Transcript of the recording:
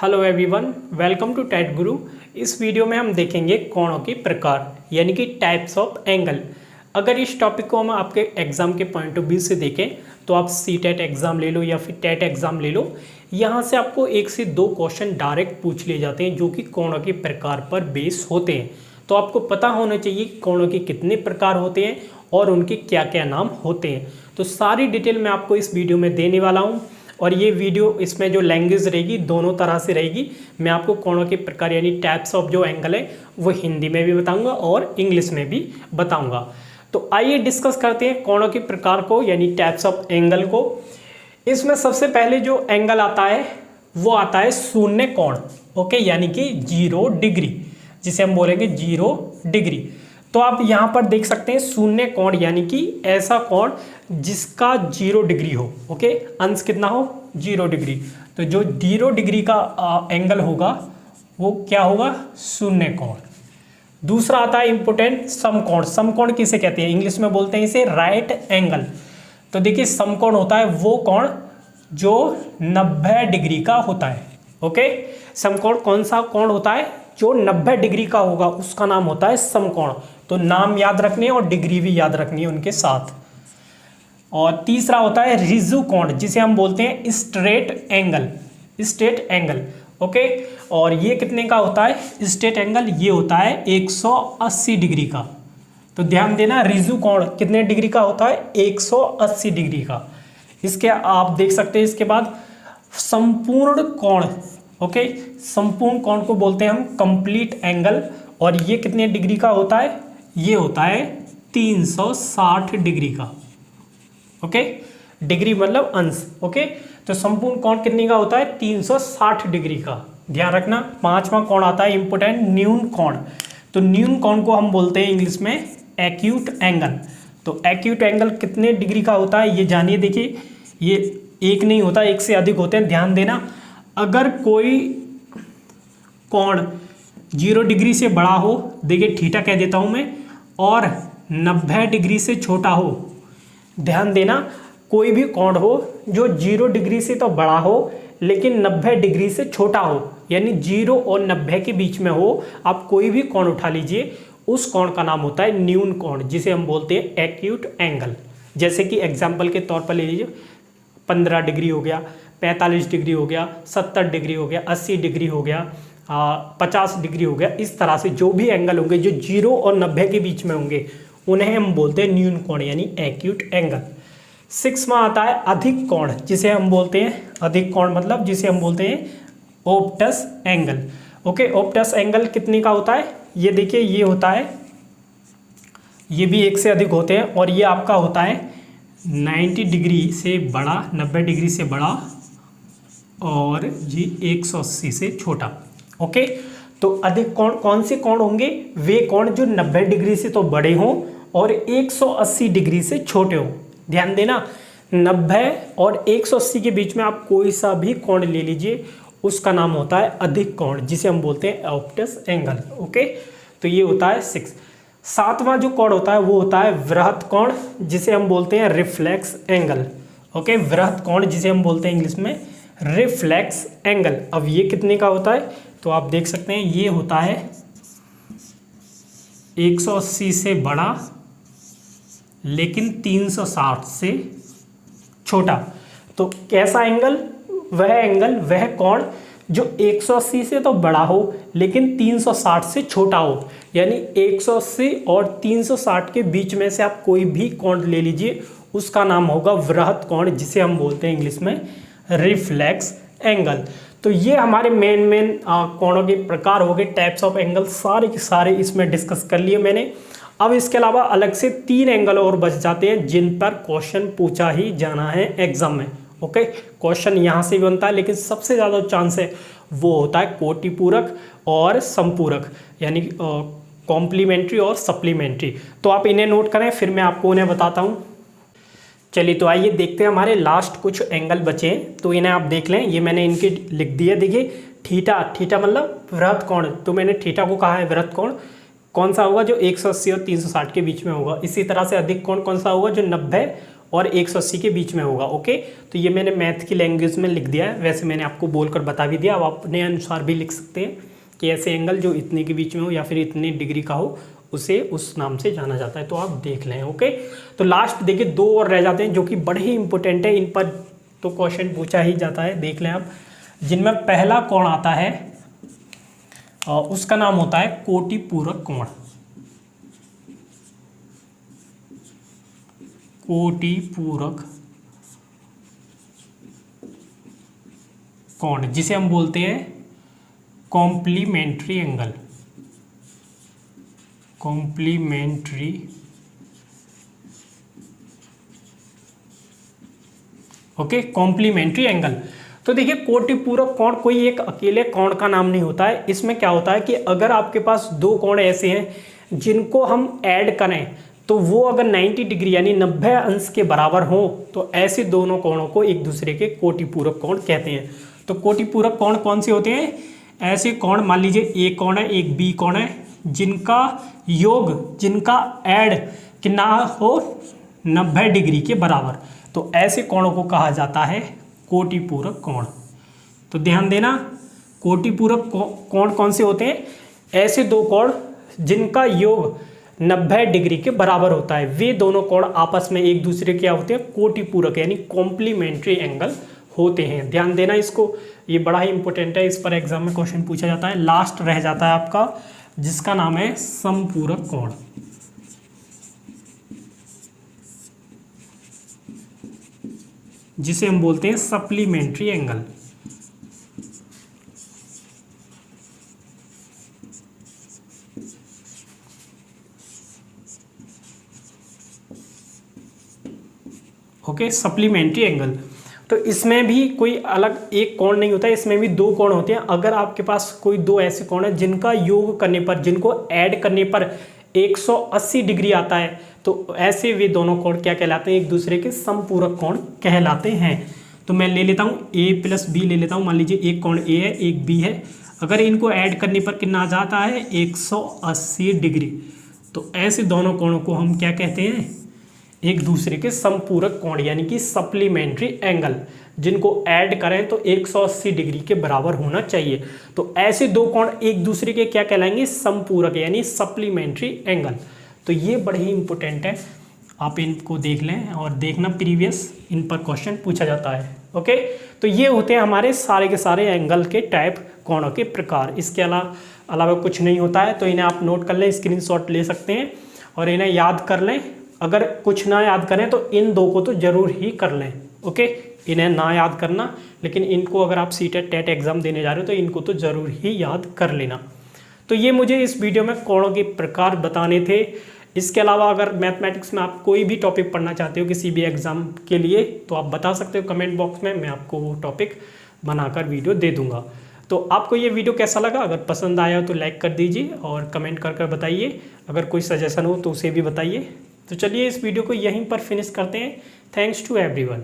Hello everyone, welcome to TET Guru. इस video में हम देखेंगे कोणों के प्रकार यानी कि टाइप्स ऑफ एंगल। अगर इस टॉपिक को हम आपके एग्जाम के पॉइंट ऑफ व्यू से देखें तो आप सी टेट एग्ज़ाम ले लो या फिर टेट एग्ज़ाम ले लो, यहाँ से आपको 1 से 2 क्वेश्चन डायरेक्ट पूछ लिए जाते हैं जो कि कोणों के प्रकार पर बेस होते हैं। तो आपको पता होना चाहिए कि कोणों के कितने प्रकार होते हैं और उनके क्या क्या नाम होते हैं। तो सारी डिटेल मैं आपको इस वीडियो में देने वाला हूँ और ये वीडियो इसमें जो लैंग्वेज रहेगी दोनों तरह से रहेगी। मैं आपको कोणों के प्रकार यानी टाइप्स ऑफ जो एंगल है वो हिंदी में भी बताऊंगा और इंग्लिश में भी बताऊंगा। तो आइए डिस्कस करते हैं कोणों के प्रकार को यानी टाइप्स ऑफ एंगल को। इसमें सबसे पहले जो एंगल आता है वो आता है शून्य कोण, ओके, यानी कि 0 डिग्री, जिसे हम बोलेंगे 0 डिग्री। तो आप यहाँ पर देख सकते हैं शून्य कोण यानी कि ऐसा कोण जिसका 0 डिग्री हो, ओके, अंश कितना हो 0 डिग्री। तो जो 0 डिग्री का एंगल होगा वो क्या होगा, शून्य कोण। दूसरा आता है इंपॉर्टेंट समकोण। समकोण किसे कहते हैं, इंग्लिश में बोलते हैं इसे राइट एंगल। तो देखिए समकोण होता है वो कोण जो 90 डिग्री का होता है, ओके। समकोण कौन सा कोण होता है जो 90 डिग्री का होगा, उसका नाम होता है समकोण। तो नाम याद रखने और डिग्री भी याद रखनी है उनके साथ। और तीसरा होता है ऋजु कोण, जिसे हम बोलते हैं straight angle, straight angle, okay. और ये कितने का होता है स्ट्रेट एंगल, ये होता है 180 डिग्री का। तो ध्यान देना ऋजु कोण कितने डिग्री का होता है, 180 डिग्री का। इसके आप देख सकते हैं इसके बाद संपूर्ण कोण, ओके, संपूर्ण कोण को बोलते हैं हम कंप्लीट एंगल। और ये कितने डिग्री का होता है, ये होता है 360 डिग्री का, ओके। डिग्री मतलब अंश, ओके। तो संपूर्ण कोण कितने का होता है 360 डिग्री का, ध्यान रखना। पांचवा कोण आता है इंपोर्टेंट न्यून कोण। तो न्यून कोण को हम बोलते हैं इंग्लिश में एक्यूट एंगल। तो एक्यूट एंगल कितने डिग्री का होता है ये जानिए। देखिए ये एक नहीं होता, एक से अधिक होते हैं, ध्यान देना। अगर कोई कोण 0 डिग्री से बड़ा हो, देखिए थीटा कह देता हूं मैं, और 90 डिग्री से छोटा हो, ध्यान देना, कोई भी कोण हो जो 0 डिग्री से तो बड़ा हो लेकिन 90 डिग्री से छोटा हो, यानी 0 और 90 के बीच में हो, आप कोई भी कोण उठा लीजिए, उस कोण का नाम होता है न्यून कोण, जिसे हम बोलते हैं एक्यूट एंगल। जैसे कि एग्जाम्पल के तौर पर ले लीजिए 15 डिग्री हो गया, 45 डिग्री हो गया, 70 डिग्री हो गया, 80 डिग्री हो गया, 50 डिग्री हो गया। इस तरह से जो भी एंगल होंगे जो 0 और 90 के बीच में होंगे उन्हें हम बोलते हैं न्यून कोण यानी एक्यूट एंगल। 6वां आता है अधिक कोण, जिसे हम बोलते हैं अधिक कोण मतलब जिसे हम बोलते हैं Optus angle, okay. Optus angle कितने का होता है, ये देखिए ये होता है, ये भी 1 से अधिक होते हैं, और ये आपका होता है 90 डिग्री से बड़ा, 90 डिग्री से बड़ा, और जी 180 से छोटा, ओके। तो अधिक कोण कौन से कोण होंगे, वे कोण जो 90 डिग्री से तो बड़े हों और 180 डिग्री से छोटे हों। ध्यान देना 90 और 180 के बीच में आप कोई सा भी कोण ले लीजिए, उसका नाम होता है अधिक कोण, जिसे हम बोलते हैं ऑप्टस एंगल, ओके। तो ये होता है 6। 7वां जो कोण होता है वो होता है वृहत कोण, जिसे हम बोलते हैं रिफ्लेक्स एंगल, ओके। वृहत कोण जिसे हम बोलते हैं इंग्लिश में रिफ्लेक्स एंगल। अब ये कितने का होता है, तो आप देख सकते हैं ये होता है 180 से बड़ा लेकिन 360 से छोटा। तो कैसा एंगल, वह कोण जो 180 से तो बड़ा हो लेकिन 360 से छोटा हो, यानी 180 और 360 के बीच में से आप कोई भी कोण ले लीजिए, उसका नाम होगा वृहत कोण, जिसे हम बोलते हैं इंग्लिश में रिफ्लेक्स एंगल। तो ये हमारे मेन कोणों के प्रकार हो गए, टाइप्स ऑफ एंगल सारे के सारे इसमें डिस्कस कर लिए मैंने। अब इसके अलावा अलग से 3 एंगल और बच जाते हैं जिन पर क्वेश्चन पूछा ही जाना है एग्जाम में, ओके। क्वेश्चन यहाँ से भी बनता है लेकिन सबसे ज़्यादा चांस है वो होता है कोटिपूरक और संपूरक, यानी कॉम्प्लीमेंट्री और सप्लीमेंट्री। तो आप इन्हें नोट करें, फिर मैं आपको उन्हें बताता हूँ। चलिए तो आइए देखते हैं, हमारे लास्ट कुछ एंगल बचे हैं तो इन्हें आप देख लें। ये मैंने इनके लिख दिए, देखिए थीटा मतलब वृहत कोण, तो मैंने थीटा को कहा है वृहत कोण। कौन सा होगा, जो 180 और 360 के बीच में होगा। इसी तरह से अधिक कोण कौन सा होगा, जो 90 और 180 के बीच में होगा। ओके, तो ये मैंने मैथ की लैंग्वेज में लिख दिया है, वैसे मैंने आपको बोलकर बता भी दिया। अब आप अपने अनुसार भी लिख सकते हैं कि ऐसे एंगल जो इतने के बीच में हो या फिर इतने डिग्री का हो उसे उस नाम से जाना जाता है, तो आप देख लें। ओके, तो लास्ट देखिए 2 और रह जाते हैं जो कि बड़े ही इंपॉर्टेंट है, इन पर तो क्वेश्चन पूछा ही जाता है, देख लें आप। जिनमें पहला कोण आता है उसका नाम होता है कोटि पूरक कोण। कोटि पूरक कोण जिसे हम बोलते हैं complementary angle. Complementary okay, complementary angle. तो देखिए कोटि पूरक कोण कोई एक अकेले कोण का नाम नहीं होता है। इसमें क्या होता है कि अगर आपके पास 2 कोण ऐसे हैं जिनको हम ऐड करें तो वो अगर 90 डिग्री यानी 90 अंश के बराबर हो तो ऐसे दोनों कोणों को एक दूसरे के कोटि पूरक कोण कहते हैं। तो कोटि पूरक कोण कौन से होते हैं? ऐसे कोण, मान लीजिए ए कोण है, एक बी कोण है, जिनका योग, जिनका ऐड कितना हो 90 डिग्री के बराबर, तो ऐसे कोणों को कहा जाता है कोटि पूरक कोण। तो ध्यान देना, कोटि पूरक कोण कौन से होते हैं? ऐसे 2 कोण जिनका योग 90 डिग्री के बराबर होता है, वे दोनों कोण आपस में एक दूसरे क्या होते हैं? कोटि पूरक यानी कॉम्प्लीमेंट्री एंगल होते हैं। ध्यान देना इसको, ये बड़ा ही इंपॉर्टेंट है, इस पर एग्जाम में क्वेश्चन पूछा जाता है। लास्ट रह जाता है आपका जिसका नाम है समपूरक कोण। जिसे हम बोलते हैं supplementary angle. Okay, supplementary angle. तो इसमें भी कोई अलग एक कोण नहीं होता है, इसमें भी 2 कोण होते हैं। अगर आपके पास कोई 2 ऐसे कोण है जिनका योग करने पर, जिनको ऐड करने पर 180 डिग्री आता है, तो ऐसे वे दोनों कोण क्या कहलाते हैं? एक दूसरे के समपूरक कोण कहलाते हैं। तो मैं ले लेता हूँ a + b ले लेता हूँ। मान लीजिए एक कोण a है, एक b है, अगर इनको ऐड करने पर कितना आ जाता है? 180 डिग्री। तो ऐसे दोनों कोणों को हम क्या कहते हैं? एक दूसरे के समपूरक कोण यानी कि सप्लीमेंट्री एंगल। जिनको ऐड करें तो 180 डिग्री के बराबर होना चाहिए। तो ऐसे 2 कोण एक दूसरे के क्या कहलाएंगे? समपूरक यानी सप्लीमेंट्री एंगल। तो ये बड़े ही इंपॉर्टेंट है, आप इनको देख लें और देखना प्रीवियस इन पर क्वेश्चन पूछा जाता है। ओके, तो ये होते हैं हमारे सारे के सारे एंगल के टाइप, कोणों के प्रकार। इसके अलावा कुछ नहीं होता है, तो इन्हें आप नोट कर लें, स्क्रीनशॉट ले सकते हैं और इन्हें याद कर लें। अगर कुछ ना याद करें तो इन 2 को तो जरूर ही कर लें। ओके, इन्हें ना याद करना, लेकिन इनको अगर आप सीटेट टेट एग्जाम देने जा रहे हो तो इनको तो जरूर ही याद कर लेना। तो ये मुझे इस वीडियो में कोणों के प्रकार बताने थे। इसके अलावा अगर मैथमेटिक्स में आप कोई भी टॉपिक पढ़ना चाहते हो किसी भी एग्जाम के लिए तो आप बता सकते हो कमेंट बॉक्स में, मैं आपको वो टॉपिक बनाकर वीडियो दे दूंगा। तो आपको ये वीडियो कैसा लगा? अगर पसंद आया हो तो लाइक कर दीजिए और कमेंट कर बताइए। अगर कोई सजेशन हो तो उसे भी बताइए। तो चलिए इस वीडियो को यहीं पर फिनिश करते हैं। Thanks to everyone.